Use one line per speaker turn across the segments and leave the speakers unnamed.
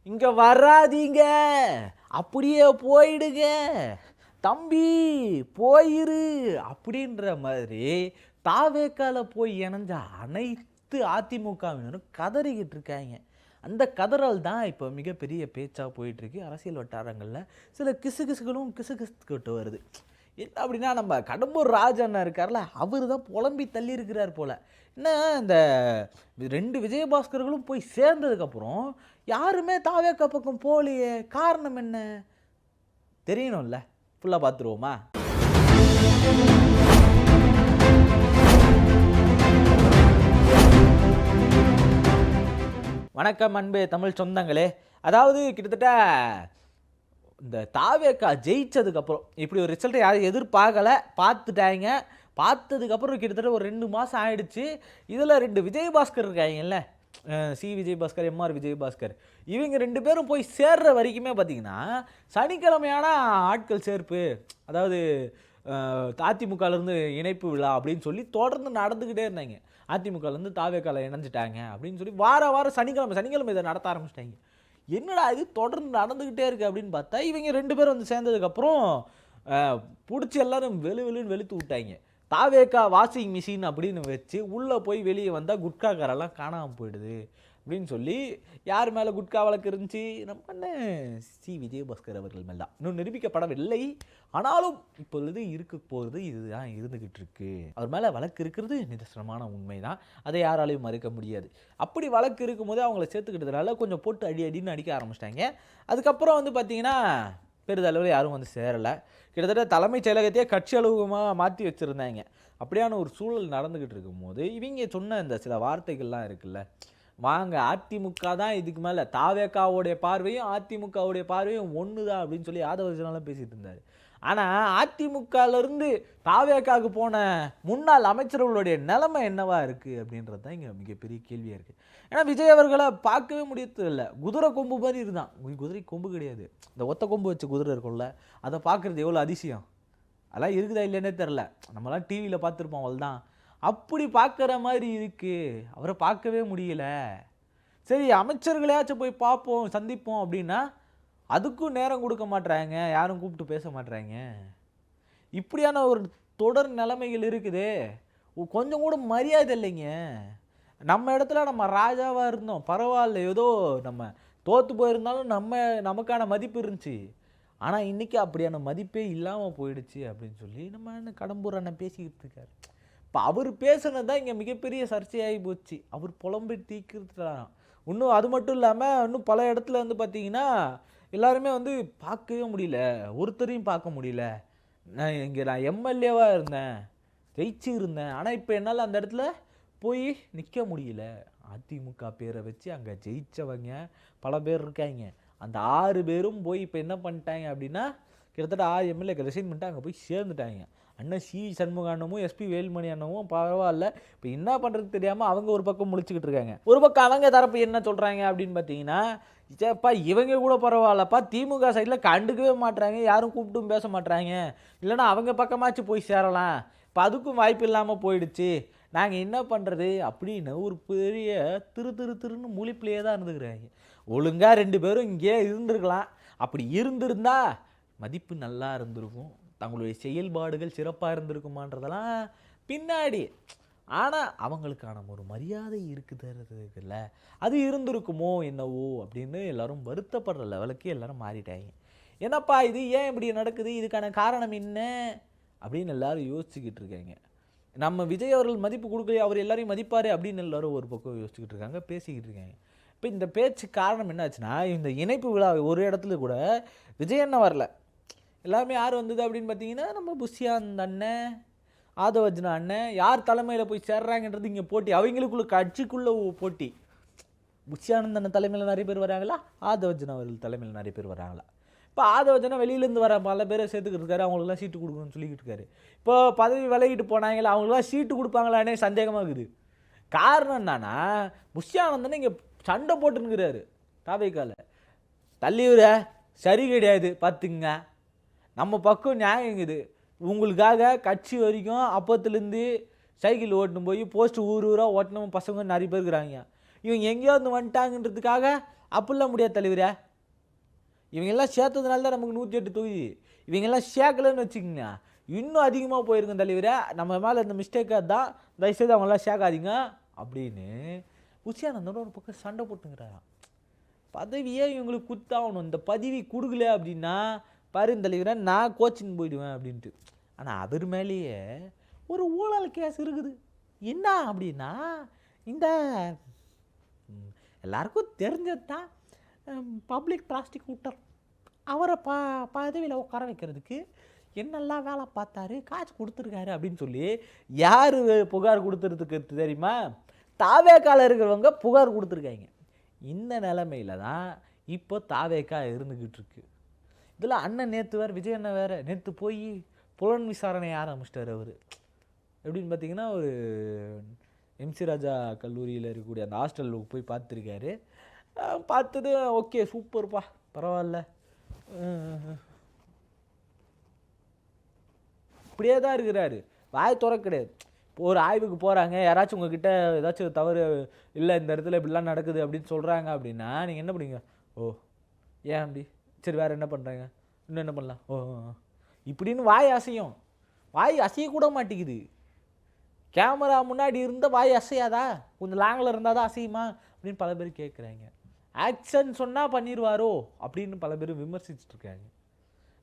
இங்க வராதீங்க, அப்படியே போயிடுங்க, தம்பி போயிரு அப்படின்ற மாதிரி தாவேக்கால போய் இணைஞ்ச அனைத்து அதிமுகவினரும் கதறிக்கிட்டு இருக்காங்க. அந்த கதறல் தான் இப்போ மிகப்பெரிய பேச்சா போயிட்டு இருக்கு அரசியல் வட்டாரங்களில். சில கிசுகிசுகளும் கிசுகிசுக்கிட்டு வருது. என்ன அப்படின்னா, நம்ம கடம்பூர் ராஜ் அண்ணா இருக்கார்ல, அவர் தான் புலம்பி தள்ளி இருக்கிறார் போல. என்ன இந்த 2 விஜயபாஸ்கர்களும் போய் சேர்ந்ததுக்கப்புறம் யாருமே தாவேக்கா பக்கம் போகலையே, காரணம் என்ன தெரியணும்ல. ஃபுல்லாக பார்த்துருவோமா? வணக்கம் அன்பு தமிழ் சொந்தங்களே. அதாவது கிட்டத்தட்ட இந்த தாவேக்கா ஜெயிச்சதுக்கப்புறம் இப்படி ஒரு ரிசல்ட்டை யாரும் எதிர்பார்க்கல, பார்த்துட்டாங்க. பார்த்ததுக்கப்புறம் கிட்டத்தட்ட ஒரு 2 மாதம் ஆயிடுச்சு. இதில் 2 விஜயபாஸ்கர் இருக்காங்கல்ல, சி விஜயபாஸ்கர், எம்ஆர் விஜயபாஸ்கர், இவங்க 2 பேரும் போய் சேர்ற வரைக்குமே பார்த்தீங்கன்னா சனிக்கிழமையான ஆட்கள் சேர்ப்பு, அதாவது அதிமுகலேருந்து இணைப்பு விழா அப்படின்னு சொல்லி தொடர்ந்து நடந்துக்கிட்டே இருந்தாங்க. அதிமுகலேருந்து தாவேக்கால இணைஞ்சிட்டாங்க அப்படின்னு சொல்லி வாரம் சனிக்கிழமை இதை நடத்த ஆரம்பிச்சிட்டாங்க. என்னடா இது தொடர்ந்து நடந்துக்கிட்டே இருக்குது அப்படின்னு பார்த்தா, இவங்க 2 பேரும் வந்து சேர்ந்ததுக்கப்புறம் பிடிச்சி எல்லாரும் வெளுன்னு வெளுத்து விட்டாங்க. தாவேக்கா வாஷிங் மிஷின் அப்படின்னு வச்சு உள்ளே போய் வெளியே வந்தால் குட்காக்காரெல்லாம் காணாமல் போயிடுது அப்படின்னு சொல்லி யார் மேலே குட்கா வழக்கு இருந்துச்சு? நம்ம சி விஜயபாஸ்கர் அவர்கள் மேலே தான். இன்னும் நிரூபிக்கப்படவில்லை, ஆனாலும் இப்பொழுது இருக்க போகிறது இதுதான் இருந்துக்கிட்டு இருக்கு. அவர் மேலே வழக்கு இருக்கிறது நிதர்சனமான உண்மை தான், அதை யாராலையும் மறுக்க முடியாது. அப்படி வழக்கு இருக்கும்போது அவங்கள சேர்த்துக்கிட்டதுனால கொஞ்சம் போட்டு அடின்னு அடிக்க ஆரம்பிச்சிட்டாங்க. அதுக்கப்புறம் வந்து பார்த்தீங்கன்னா பெரிதளவில் யாரும் வந்து சேரலை. கிட்டத்தட்ட தலைமைச் செயலகத்தையே கட்சி அலுவலகமாக மாற்றி வச்சுருந்தாங்க. அப்படியான ஒரு சூழல் நடந்துக்கிட்டு இருக்கும்போது இவங்க சொன்ன இந்த சில வார்த்தைகள்லாம் இருக்குல்ல, வாங்க அதிமுக தான் இதுக்கு மேலே, தாவேக்காவுடைய பார்வையும் அதிமுகவுடைய பார்வையும் ஒன்று தான் அப்படின்னு சொல்லி ஆதவர்ஜனாலாம் பேசிகிட்டு இருந்தார். ஆனால் அதிமுகலேருந்து தாவேக்காவுக்கு போன முன்னாள் அமைச்சர்களுடைய நிலைமை என்னவா இருக்குது அப்படின்றது தான் இங்கே மிகப்பெரிய கேள்வியாக இருக்குது. ஏன்னா விஜய் அவர்களை பார்க்கவே முடியறது இல்லை, குதிரை கொம்பு மாதிரி இருந்தான். குதிரை கொம்பு கிடையாது, இந்த ஒத்த கொம்பு வச்ச குதிரை இருக்கும்ல, அதை பார்க்குறது எவ்வளோ அதிசயம். அதெல்லாம் இருக்குதா இல்லைன்னே தெரில, நம்மலாம் டிவியில் பார்த்துருப்போம், அவள் தான் அப்படி பார்க்குற மாதிரி இருக்குது. அவரை பார்க்கவே முடியல. சரி, அமைச்சர்களையாச்சும் போய் பார்ப்போம் சந்திப்போம் அப்படின்னா அதுக்கும் நேரம் கொடுக்க மாட்றாங்க, யாரும் கூப்பிட்டு பேச மாட்றாங்க. இப்படியான ஒரு தொடர் நிலைமைகள் இருக்குது. கொஞ்சம் கூட மரியாதை இல்லைங்க. நம்ம இடத்துல நம்ம ராஜாவாக இருந்தோம், பரவாயில்ல, ஏதோ நம்ம தோற்று போயிருந்தாலும் நமக்கான மதிப்பு இருந்துச்சு. ஆனால் இன்றைக்கி அப்படியான மதிப்பே இல்லாமல் போயிடுச்சு அப்படின்னு சொல்லி நம்ம கடம்பூர் அண்ணன் பேசிக்கிட்டு இருக்காரு. இப்போ அவர் பேசுனது தான் இங்கே மிகப்பெரிய சர்ச்சையாகி போச்சு. அவர் புலம்பி தீர்த்துட்டாராம். இன்னும் அது மட்டும் இல்லாமல் இன்னும் பல இடத்துல வந்து பார்த்தீங்கன்னா எல்லாருமே வந்து பார்க்கவே முடியல, ஒருத்தரையும் பார்க்க முடியல. நான் எம்எல்ஏவாக இருந்தேன், ஜெயிச்சு இருந்தேன், ஆனால் இப்போ என்னால் அந்த இடத்துல போய் நிற்க முடியல. அதிமுக பேரை வச்சு அங்கே ஜெயித்தவங்க பல பேர் இருக்காங்க. அந்த 6 பேரும் போய் இப்போ என்ன பண்ணிட்டாங்க அப்படின்னா, கிட்டத்தட்ட 6 எம்எல்ஏ ரிசைன் பண்ணிட்டு அங்கே போய் சேர்ந்துட்டாங்க. அண்ணன் சி சண்முக அண்ணமும் எஸ்பி வேலுமணி அண்ணமும் பரவாயில்ல, இப்போ என்ன பண்ணுறதுக்கு தெரியாமல் அவங்க ஒரு பக்கம் முழிச்சுக்கிட்டு இருக்காங்க. ஒரு பக்கம் அவங்க தரப்பு என்ன சொல்கிறாங்க அப்படின்னு பார்த்தீங்கன்னா, சேப்பா இவங்க கூட பரவாயில்லப்பா, திமுக சைடில் கண்டுக்கவே மாட்டுறாங்க, யாரும் கூப்பிட்டும் பேச மாட்டுறாங்க, இல்லைனா அவங்க பக்கமாச்சு போய் சேரலாம், இப்போ அதுக்கும் வாய்ப்பு இல்லாமல் போயிடுச்சு, நாங்கள் என்ன பண்ணுறது அப்படின்னு ஒரு பெரிய திருன்னு முழிப்பிலேயே தான் இருந்துக்கிறாங்க. ஒழுங்காக 2 பேரும் இங்கே இருந்திருக்கலாம். அப்படி இருந்திருந்தா மதிப்பு நல்லா இருந்திருக்கும், தங்களுடைய செயல்பாடுகள் சிறப்பாக இருந்திருக்குமான்றதெல்லாம் பின்னாடி. ஆனால் அவங்களுக்கான ஒரு மரியாதை இருக்குதுல, அது இருந்திருக்குமோ என்னவோ அப்படின்னு எல்லாரும் வருத்தப்படுற லெவலுக்கு எல்லாரும் மாறிட்டாங்க. என்னப்பா இது, ஏன் இப்படி நடக்குது, இதுக்கான காரணம் என்ன அப்படின்னு எல்லாரும் யோசிச்சுக்கிட்டு இருக்காங்க. நம்ம விஜய் அவர்கள் மதிப்பு கொடுக்கலையே, அவர் எல்லாரையும் மதிப்பார் அப்படின்னு எல்லாரும் ஒரு பக்கம் யோசிச்சுக்கிட்டு இருக்காங்க, பேசிக்கிட்டு இருக்காங்க. இப்போ இந்த பேச்சு காரணம் என்னாச்சுன்னா, இந்த இணைப்பு விழா ஒரு இடத்துல கூட விஜய் அண்ணன் வரல. எல்லாருமே யார் வந்தது அப்படின்னு பார்த்தீங்கன்னா, நம்ம புஷ்யாந்த் அண்ணன், ஆதவர்ஜனா அண்ணன், யார் தலைமையில் போய் சேர்றாங்கன்றது இங்கே போட்டி, அவங்களுக்குள்ள கட்சிக்குள்ளே போட்டி. புஷ்யானந்த் அண்ணன் தலைமையில் நிறைய பேர் வராங்களா, ஆதவர்ஜனா அவர்கள் தலைமையில் நிறைய பேர் வராங்களா? இப்போ ஆதவர்ஜனா வெளியிலேருந்து வர பல பேரை சேர்த்துக்கிட்டு இருக்காரு, அவங்களுக்குலாம் சீட்டு கொடுக்கணும்னு சொல்லிக்கிட்டு இருக்காரு. இப்போ பதவி விலகிட்டு போனாங்களா, அவங்களுக்குலாம் சீட்டு கொடுப்பாங்களானே சந்தேகமாக இருக்குது. காரணம் என்னன்னா, புஷ்யானந்தனை இங்கே சண்டை போட்டுன்னுக்கிறாரு தாவேக்கால. தள்ளிவிட சரி கிடையாது பார்த்துங்க, நம்ம பக்கம் நியாயங்குது, உங்களுக்காக கட்சி வரைக்கும் அப்பத்துலேருந்து சைக்கிள் ஓட்டணும் போய் போஸ்ட் ஊராக ஓட்டணும் பசங்க நிறைய பேர் இருக்கிறாங்க. இவங்க எங்கேயோ வந்து வந்துட்டாங்கன்றதுக்காக அப்படிலாம் முடியாது தலைவரே. இவங்கெல்லாம் சேர்த்ததுனால தான் நமக்கு 108 தொகுதி. இவங்கெல்லாம் சேர்க்கலன்னு வச்சுக்கோங்க, இன்னும் அதிகமாக போயிருக்கும் தலைவரே. நம்ம மேலே இந்த மிஸ்டேக்காக தான், தயவுசெய்து அவங்களாம் சேர்க்காதீங்க அப்படின்னு புஷியானந்தோட ஒரு பக்கம் சண்டை போட்டுங்கிறாராம். பதவியே இவங்களுக்கு குத்தாகணும், இந்த பதவி கொடுக்கல அப்படின்னா பாரு தலைவரை நான் கோச்சின்னு போயிடுவேன் அப்படின்ட்டு. ஆனால் அவர் மேலேயே ஒரு ஊழல் கேஸ் இருக்குது. என்ன அப்படின்னா, இந்த எல்லாருக்கும் தெரிஞ்சது தான் பப்ளிக் ப்ராசிக்யூட்டர் அவரை பதவியில் உட்கார வைக்கிறதுக்கு என்னெல்லாம் வேலை பார்த்தாரு, காசு கொடுத்துருக்காரு அப்படின்னு சொல்லி யார் புகார் கொடுத்துறதுக்கு தெரியுமா? தாவேக்கால இருக்கிறவங்க புகார் கொடுத்துருக்காங்க. இந்த நிலைமையில தான் இப்போ தாவேக்கா இருந்துக்கிட்டு இருக்கு. இதில் அண்ணன் நேற்று வேறு, விஜய் அண்ணன் வேறு நேற்று போய் புலன் விசாரணை ஆரம்பிச்சிட்டார். அவர் எப்படின்னு பார்த்தீங்கன்னா, ஒரு எம்சி ராஜா கல்லூரியில் இருக்கக்கூடிய அந்த ஹாஸ்டலுக்கு போய் பார்த்துருக்காரு. பார்த்தது ஓகே சூப்பர்ப்பா பரவாயில்ல, இப்படியே தான் இருக்கிறாரு, வாய் துறக்க கிடையாது. இப்போ ஒரு ஆய்வுக்கு போகிறாங்க, யாராச்சும் உங்ககிட்ட ஏதாச்சும் தவறு இல்லை இந்த இடத்துல இப்படிலாம் நடக்குது அப்படின்னு சொல்கிறாங்க அப்படின்னா நீங்கள் என்ன பண்ணுவீங்க? ஓ ஏன் அப்படி, சரி வேறு என்ன பண்ணுறாங்க, இன்னும் என்ன பண்ணலாம், ஓ இப்படின்னு வாய் அசையும். வாய் அசையக்கூட மாட்டேங்குது. கேமரா முன்னாடி இருந்தால் வாய் அசையாதா? கொஞ்சம் லாங்கில் இருந்தால் தான் அசையுமா அப்படின்னு பல பேர் கேட்குறாங்க. ஆக்ஷன் சொன்னால் பண்ணிடுவாரோ அப்படின்னு பல பேர் விமர்சிச்சுட்ருக்காங்க.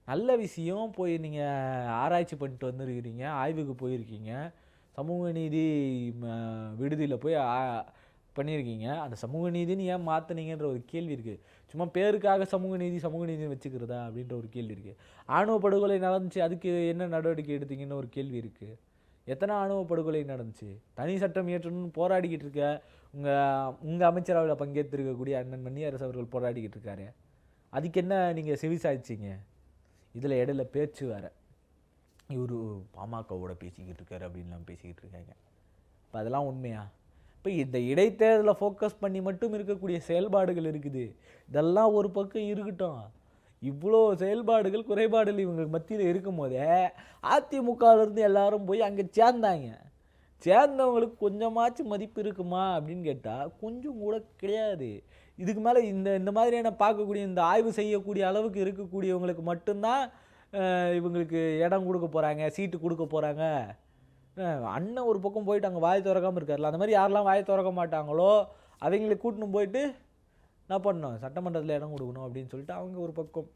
நல்ல விஷயம், போய் நீங்கள் ஆராய்ச்சி பண்ணிட்டு வந்துருக்கிறீங்க, ஆய்வுக்கு போயிருக்கீங்க, சமூக நீதி விடுதியில் போய் பண்ணியிருக்கீங்க. அந்த சமூக நீதினு ஏன் மாற்றினீங்கன்ற ஒரு கேள்வி இருக்குது. சும்மா பேருக்காக சமூக நீதினு வச்சுக்கிறதா அப்படின்ற ஒரு கேள்வி இருக்குது. ஆணவ படுகொலை நடந்துச்சு, அதுக்கு என்ன நடவடிக்கை எடுத்தீங்கன்னு ஒரு கேள்வி இருக்குது. எத்தனை ஆணவ படுகொலை நடந்துச்சு? தனி சட்டம் இயற்றணும்னு போராடிக்கிட்டு இருக்க உங்கள் அமைச்சரவையில் பங்கேற்றிருக்கக்கூடிய அண்ணன் மணியரசு அவர்கள் போராடிக்கிட்டு இருக்காரு. அதுக்கு என்ன நீங்கள் செவிசாய்ச்சிங்க? இதில் இடையில பேச்சு வேறு, இவர் பாமகவோட பேசிக்கிட்டு இருக்காரு அப்படின்லாம் பேசிக்கிட்டு இருக்காங்க. இப்போ அதெல்லாம் உண்மையா? இப்போ இந்த இடைத்தேர்தலில் ஃபோக்கஸ் பண்ணி மட்டும் இருக்கக்கூடிய செயல்பாடுகள் இருக்குது. இதெல்லாம் ஒரு பக்கம் இருக்கட்டும், இவ்வளோ செயல்பாடுகள் குறைபாடுகள் இவங்களுக்கு மத்தியில் இருக்கும் போதே அதிமுகவிலேருந்து எல்லாரும் போய் அங்கே சேர்ந்தாங்க. சேர்ந்தவங்களுக்கு கொஞ்சமாச்சும் மதிப்பு இருக்குமா அப்படின்னு கேட்டால் கொஞ்சம் கூட கிடையாது. இதுக்கு மேலே இந்த மாதிரியான பார்க்கக்கூடிய, இந்த ஆய்வு செய்யக்கூடிய அளவுக்கு இருக்கக்கூடியவங்களுக்கு மட்டும்தான் இவங்களுக்கு இடம் கொடுக்க போகிறாங்க, சீட்டு கொடுக்க போகிறாங்க. அண்ணன் ஒரு பக்கம் போயிட்டு அங்கே வாய் திறக்காமல் இருக்கார்ல, அந்த மாதிரி யாரெல்லாம் வாய் திறக்க மாட்டாங்களோ அவங்களை கூட்டின்னு போயிட்டு என்ன பண்ணணும், சட்டமன்றத்தில் இடம் கொடுக்கணும் அப்படின்னு சொல்லிட்டு அவங்க ஒரு பக்கம்.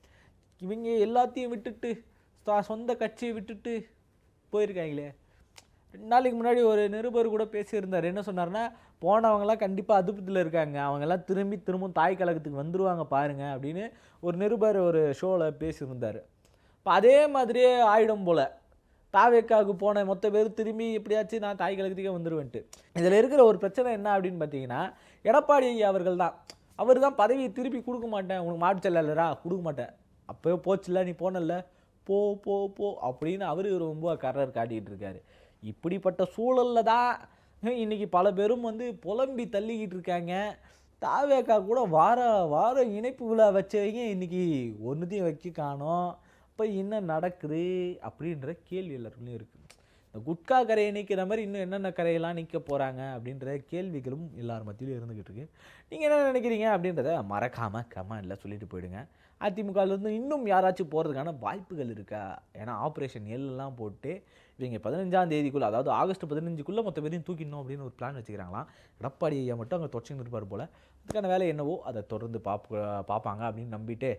இவங்க எல்லாத்தையும் விட்டுட்டு சொந்த கட்சியை விட்டுட்டு போயிருக்காங்களே. 2 நாளைக்கு முன்னாடி ஒரு நிருபர் கூட பேசியிருந்தார். என்ன சொன்னார்னா, போனவங்களாம் கண்டிப்பாக அதிருப்தியில் இருக்காங்க, அவங்கெல்லாம் திரும்பவும் தாய் கழகத்துக்கு வந்துடுவாங்க பாருங்க அப்படின்னு ஒரு நிருபர் ஒரு ஷோவில் பேசியிருந்தார். இப்போ அதே மாதிரியே ஆயிடும் போல், தாவேக்காவுக்கு போன மொத்த பேர் திரும்பி எப்படியாச்சும் நான் தாய் கழகத்துக்கே வந்துடுவேன்ட்டு. இதில் இருக்கிற ஒரு பிரச்சனை என்ன அப்படின்னு பார்த்தீங்கன்னா, எடப்பாடி ஐயா அவர்கள் தான், அவர் தான் பதவியை திருப்பி கொடுக்க மாட்டேன், உனக்கு மாட்டு செல்லலரா கொடுக்க மாட்டேன், அப்போயோ போச்சுல்ல நீ போனல போ போ போ அப்படின்னு அவர் ரொம்ப கரர் காட்டிகிட்டு இருக்காரு. இப்படிப்பட்ட சூழலில் தான் இன்றைக்கி பல பேரும் வந்து புலம்பி தள்ளிக்கிட்டு இருக்காங்க. தாவேக்கா கூட வார இணைப்பு விழா வச்சவங்க இன்றைக்கி ஒன்றுத்தையும் வைக்க காணோம். இப்போ என்ன நடக்குது அப்படின்ற கேள்வி எல்லாருக்குள்ளேயும் இருக்குது. இந்த குட்கா கரையை நிற்கிற மாதிரி இன்னும் என்னென்ன கரையெல்லாம் நிற்க போகிறாங்க அப்படின்ற கேள்விகளும் எல்லார் மத்தியிலும் இருந்துக்கிட்டு இருக்குது. நீங்கள் என்ன நினைக்கிறீங்க அப்படின்றத மறக்காமல் கமெண்டில் சொல்லிட்டு போயிடுங்க. அதிமுகலேருந்து இன்னும் யாராச்சும் போகிறதுக்கான வாய்ப்புகள் இருக்கா? ஏன்னா ஆப்ரேஷன் எல்லாம் போட்டு இவங்க 15ஆம் தேதிக்குள்ளே, அதாவது ஆகஸ்ட் 15க்குள்ளே மொத்த பேரையும் தூக்கிடணும் அப்படின்னு ஒரு பிளான் வச்சுக்கிறாங்களாம். எடப்பாடி ஐயா மட்டும் அங்கே தொடச்சின்னு இருப்பார் போல். அதுக்கான வேலை என்னவோ அதை தொடர்ந்து பார்ப்பாங்க அப்படின்னு நம்பிட்டு,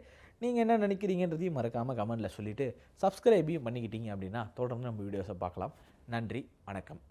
நீங்கள் என்ன நினைக்கிறீங்கன்றதையும் மறக்காமல் கமெண்டில் சொல்லிவிட்டு சப்ஸ்கிரைபையும் பண்ணிக்கிட்டீங்க அப்படின்னா தொடர்ந்து நம்ம வீடியோஸை பார்க்கலாம். நன்றி, வணக்கம்.